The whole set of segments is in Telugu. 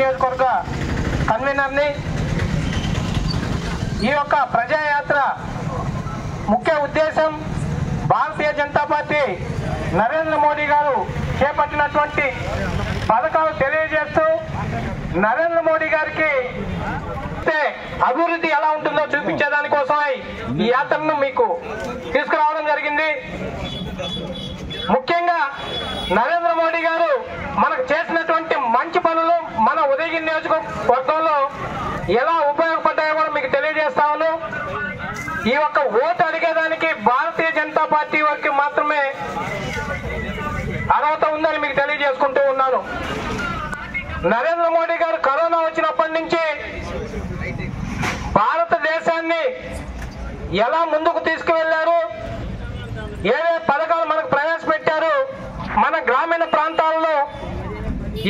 నియోజకవర్గ కన్వీనర్ని. ఈ యొక్క ప్రజాయాత్ర ముఖ్య ఉద్దేశం భారతీయ జనతా పార్టీ నరేంద్ర మోడీ గారు చేపట్టినటువంటి పథకాలు తెలియజేస్తూ నరేంద్ర మోడీ గారికి అభివృద్ధి ఎలా ఉంటుందో చూపించేదానికోసమై ఈ యాత్రను మీకు తీసుకురావడం జరిగింది. ముఖ్యంగా నరేంద్ర మోడీ గారు మనకు చేసినటువంటి మంచి పనులు మన ఉదయగిరి నియోజకవర్గంలో ఎలా ఉపయోగపడ్డాయో కూడా మీకు తెలియజేస్తాను. ఈ ఒక్క ఓటు అడిగేదానికి భారతీయ జనతా పార్టీ వారికి మాత్రమే అర్హత ఉందని మీకు తెలియజేసుకుంటూ ఉన్నాను. నరేంద్ర మోడీ గారు కరోనా వచ్చినప్పటి నుంచి భారతదేశాన్ని ఎలా ముందుకు తీసుకువెళ్లారు, ఏవే పథకాలు మనకు ప్రవేశపెట్టారు, మన గ్రామీణ ప్రాంతాల్లో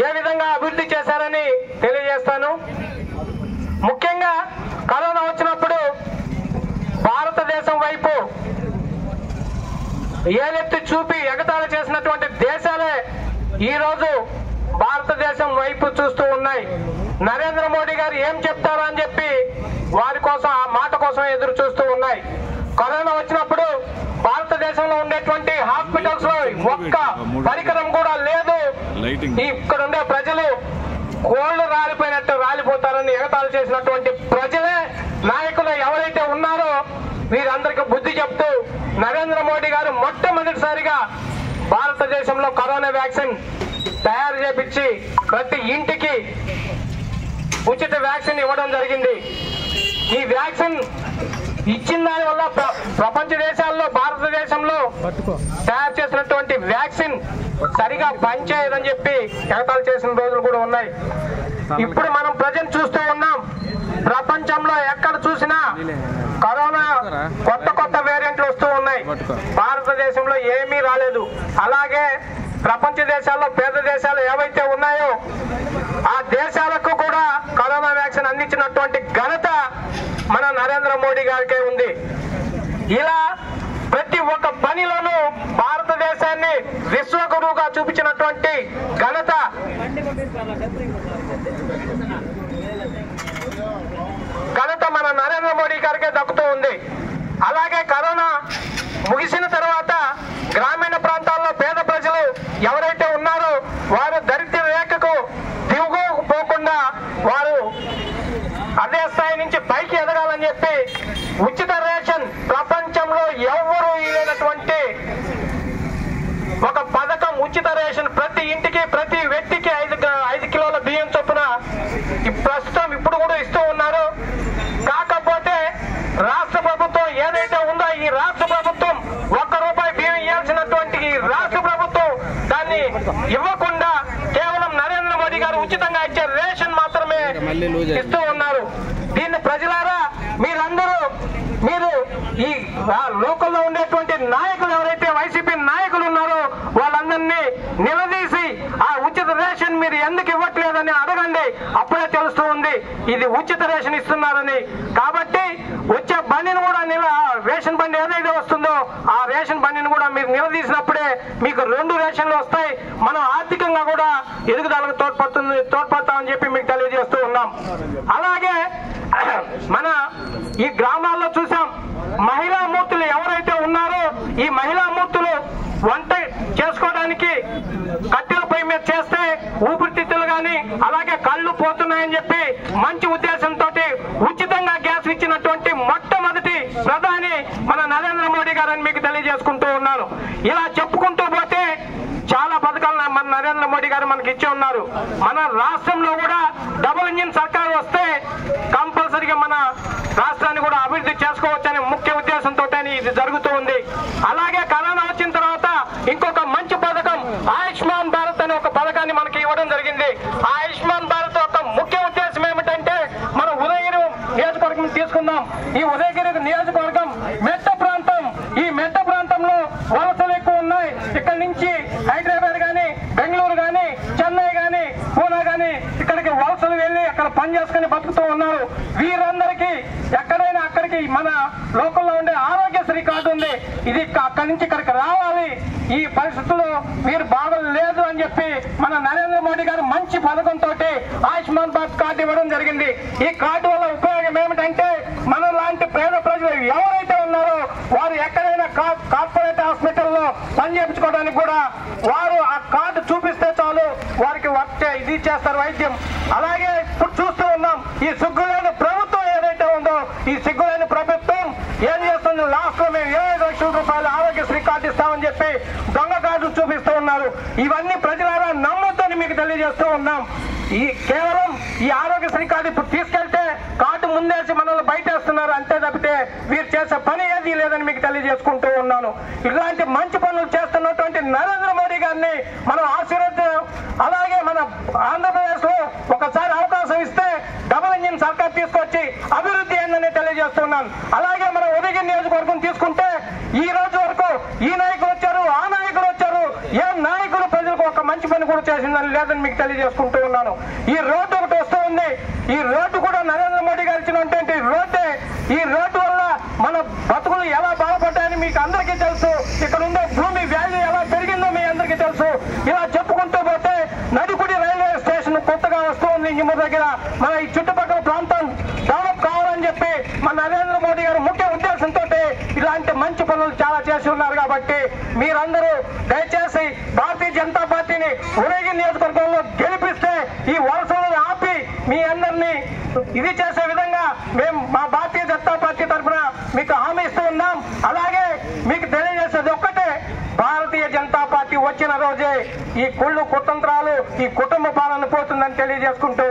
ఏ విధంగా అభివృద్ధి చేశారని తెలియజేస్తాను. ముఖ్యంగా కరోనా వచ్చినప్పుడు భారతదేశం వైపు ఏలెత్తి చూపి ఎగతాళి చేసినటువంటి దేశాలే ఈరోజు భారతదేశం వైపు చూస్తూ ఉన్నాయి. నరేంద్ర మోడీ గారు ఏం చెప్తారో అని చెప్పి వారి కోసం ఆ మాట కోసం ఎదురు చూస్తూ ఉన్నాయి. కరోనా వచ్చినప్పుడు భారతదేశంలో ఉండేటువంటి హాస్పిటల్స్ లో ఒక్క పరికరం కూడా లేదు. ఇక్కడ ఉండే ప్రజలు కోళ్లు రాలిపోయినట్టు రాలిపోతారని ఎగతాళి చేసినటువంటి ప్రజలే నాయకులు ఎవరైతే ఉన్నారో వీరందరికీ బుద్ధి చెప్తూ నరేంద్ర మోడీ గారు మొట్టమొదటిసారిగా భారతదేశంలో కరోనా వ్యాక్సిన్ తయారు చేపించి ప్రతి ఇంటికి ఉచిత వ్యాక్సిన్ ఇవ్వడం జరిగింది. ఈ వ్యాక్సిన్ ఇచ్చిన దాని వల్ల ప్రపంచ దేశాల్లో భారతదేశంలో తయారు చేసినటువంటి వ్యాక్సిన్ సరిగా పనిచేయదని చెప్పి ఎగతాళి చేసిన రోజులు కూడా ఉన్నాయి. ఇప్పుడు మనం ప్రజెంట్ చూస్తూ ఉన్నాం, ప్రపంచంలో ఎక్కడ చూసినా కరోనా కొత్త వేరియంట్లు వస్తూ ఉన్నాయి. భారతదేశంలో ఏమీ రాలేదు. అలాగే ప్రపంచ దేశాల్లో పేద దేశాలు ఏవైతే ఉన్నాయో ఆ దేశాలకు కూడా కరోనా వ్యాక్సిన్ అందించినటువంటి ఘనత మన నరేంద్ర మోడీ గారికే ఉంది. ఇలా ప్రతి ఒక్క పనిలోనూ భారతదేశాన్ని విశ్వగురువుగా చూపించినటువంటి ఘనత మన నరేంద్ర మోడీ గారికే దక్కుతూ ఉంది. అలాగే కరోనా ముగిసిన తర్వాత గ్రామీణ ప్రాంతాల్లో పేద ప్రజలు ఎవరైతే ఉన్నారో వారు దరిద్ర రేఖకు దిగుపోకుండా వారు అదే స్థాయి నుంచి పైకి ఎదగాలని చెప్పి ఉచిత రేషన్ ప్రపంచంలో ఎవరు ఇవ్వనటువంటి ఒక పథకం, ఉచిత రేషన్ ప్రతి ఇంటికి ప్రతి వ్యక్తికి 5 కిలోల బియ్యం చొప్పున ప్రస్తుతం ఇప్పుడు కూడా ఇస్తూ ఉన్నారు. కాకపోతే రాష్ట్ర ప్రభుత్వం ఏదైతే ఉందో ఈ రాష్ట్ర ప్రభుత్వం ₹1 బియ్యం ఇవ్వాల్సినటువంటి ఈ రాష్ట్ర ప్రభుత్వం దాన్ని ఇవ్వకుండా కేవలం నరేంద్ర మోడీ గారు ఉచితంగా ఇచ్చే రేషన్ మాత్రమే ఇస్తూ ఉన్నారు. దీన్ని ప్రజలారా మీరు ఈ లోకల్లో ఉండేటువంటి నాయకులు ఎవరైతే వైసీపీ నాయకులు ఉన్నారో వాళ్ళందరినీ నిలదీసి ఆ ఉచిత రేషన్ మీరు ఎందుకు ఇవ్వట్లేదని అడగండి. అప్పుడే తెలుస్తూ ఉంది ఇది ఉచిత రేషన్ ఇస్తున్నారని. కాబట్టి వచ్చే బండిని కూడా రేషన్ బండి ఏదైతే వస్తుందో ఆ రేషన్ బండిని కూడా మీరు నిలదీసినప్పుడే మీకు 2 రేషన్లు వస్తాయి. మనం ఆర్థికంగా కూడా ఎదుగుదలకు తోడ్పడతామని చెప్పి మీకు తెలియజేస్తూ ఉన్నాం. అలాగే మన ఈ గ్రామాల్లో చూసాం, మహిళా మూర్తులు ఎవరైతే ఉన్నారో ఈ మహిళా మూర్తులు వంట చేసుకోవడానికి కట్టెల పొయ్యి మీద చేస్తే ఊపిరితిత్తులు కానీ అలాగే కళ్ళు పోతున్నాయని చెప్పి మంచి ఉద్దేశంతో ఉచితంగా గ్యాస్ ఇచ్చినటువంటి మొట్టమొదటి ప్రధాని మన నరేంద్ర మోడీ గారని మీకు తెలియజేసుకుంటూ ఉన్నాను. ఇలా చెప్పుకుంటూ పోతే చాలా పథకాలు మన నరేంద్ర మోడీ గారు మనకి ఇచ్చి ఉన్నారు. మన రాష్ట్రంలో కూడా డబుల్ ఇంజిన్ సర్కారు వస్తే కంపల్సరీగా మన రాష్ట్రాన్ని కూడా అభివృద్ధి చేసుకోవచ్చని ముఖ్య ఉద్దేశంతో ఇది జరుగుతూ ఉంది. అలాగే కరోనా వచ్చిన తర్వాత ఇంకొక మంచి పథకం ఆయుష్మాన్ భారత్ అనే ఒక పథకాన్ని మనకి ఇవ్వడం జరిగింది. ఆయుష్మాన్ భారత్ యొక్క ముఖ్య ఉద్దేశం ఏమిటంటే మన ఉదయగిరి నియోజకవర్గం తీసుకుందాం. ఈ ఉదయగిరి నియోజకవర్గం మెట్ట ప్రాంతం. ఈ మెట్ట ప్రాంతంలో వలసలు ఎక్కువ ఉన్నాయి. ఇక్కడ నుంచి హైదరాబాద్ కానీ బెంగళూరు కానీ చెన్నై కానీ పూనా కానీ ఇక్కడికి వలసలు వెళ్ళి అక్కడ పని చేసుకుని బతుకుతూ ఉన్నారు. వీరందరికీ ఎక్కడైనా అక్కడికి మన లోకల్లో ఉండే ఆరోగ్యశ్రీ కార్డు ఉంది. ఇది అక్కడి నుంచి ఇక్కడికి రావాలి. ఈ పరిస్థితుల్లో మీరు బాగలేదు అని చెప్పి మన నరేంద్ర మోడీ గారు మంచి పథకంతో ఆయుష్మాన్ ఆయుష్మాన్ భారత్ కార్డు ఇవ్వడం జరిగింది. ఈ కార్డు వల్ల ఉపయోగం ఏమిటంటే మన లాంటి పేద ప్రజలు ఎవరైతే ఉన్నారో వారు ఎక్కడైనా కార్పొరేట్ హాస్పిటల్లో పని చేయించుకోవడానికి కూడా వారు ఆ కార్డు చూపిస్తే చాలు వారికి ఇది చేస్తారు వైద్యం. అలాగే ఇప్పుడు చూస్తూ ఉన్నాం ఈ సిగ్గులేని ప్రభుత్వం ఏదైతే ఉందో ఈ సిగ్గులేని ప్రభుత్వం ఏం చేస్తుంది, లాస్ట్ లో మేము 7 లక్షల రూపాయలు ఆరోగ్యశ్రీ కార్డు ఇస్తామని చెప్పి దొంగ కార్డు చూపిస్తూ ఉన్నారు. ఇవన్నీ ప్రజలారా నమ్మొద్దని మీకు తెలియజేస్తూ ఉన్నాం. ఈ కేవలం ఈ ఆరోగ్యశ్రీ కార్డు ఇప్పుడు తీసుకెళ్తే కార్డు ముందేసి మనల్ని బయటేస్తున్నారు అంతే తప్పితే వీరు చేసే పని ఏది లేదని మీకు తెలియజేసుకుంటూ ఉన్నాను. ఇలాంటి మంచి పనులు చేస్తున్నటువంటి నరేంద్ర మోడీ గారిని మనం ఆశీర్వదించాం. అలాగే మన ఆంధ్రప్రదేశ్ లో ఒకసారి అవకాశం ఇస్తే డబుల్ ఇంజిన్ సర్కార్ తీసుకొచ్చి అభివృద్ధి ఏందని తెలియజేస్తున్నాను. అలాగే మన ఉదయగిరి నియోజకవర్గం తీసుకుంటే ఈ రోజు వరకు ఈ నాయకులు వచ్చారు ఆ నాయకులు వచ్చారు, ఏ నాయకులు ప్రజలకు ఒక మంచి పని కూడా చేసిందని లేదని మీకు తెలియజేసుకుంటూ ఉన్నాను. ఈ రోడ్డు ఒకటి వస్తూ ఉంది. ఈ రోడ్డు కూడా నరేంద్ర మోడీ గారు ఇచ్చినటువంటి రోడ్డే. ఈ రోడ్డు వల్ల మన బతుకులు ఎలా బాగుపడ్డాయని మీకు అందరికీ తెలుసు. ఇక్కడ ఉండే భూమి వాల్యూ ఎలా పెరిగిందో మీ అందరికీ తెలుసు. ఇలా చెప్పుకుంటూ పోతే నడికుడి రైల్వే స్టేషన్ కొత్తగా వస్తూ ఉంది ఇంజిమూరు దగ్గర. మన ఈ చుట్టుపక్కల ప్రాంతం డెవలప్ కావాలని చెప్పి మన నరేంద్ర మోడీ గారు ముఖ్య ఉద్దేశంతో ఇలాంటి మంచి పనులు చాలా చేసి ఉన్నారు. కాబట్టి మీరందరూ దయచేసి భారతీయ జనతా పార్టీని ఉదయగిరి నియోజకవర్గంలో గెలిపిస్తే ఈ వలసలను ఆపి మీ అందరినీ ఇది చేసే విధంగా మేము మా భారతీయ జనతా పార్టీ తరఫున మీకు హామీ ఇస్తూ ఉన్నాం. అలాగే మీకు తెలియజేసేది ఒక్కటే, భారతీయ జనతా పార్టీ వచ్చిన రోజే ఈ కుళ్ళు కుతంత్రాలు ఈ కుటుంబ పాలన పోతుందని తెలియజేసుకుంటూ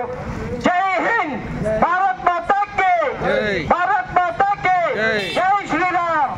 జై హింద్, భారత్ మాతా కి, భారత్ మాతా కి, జై శ్రీరామ్.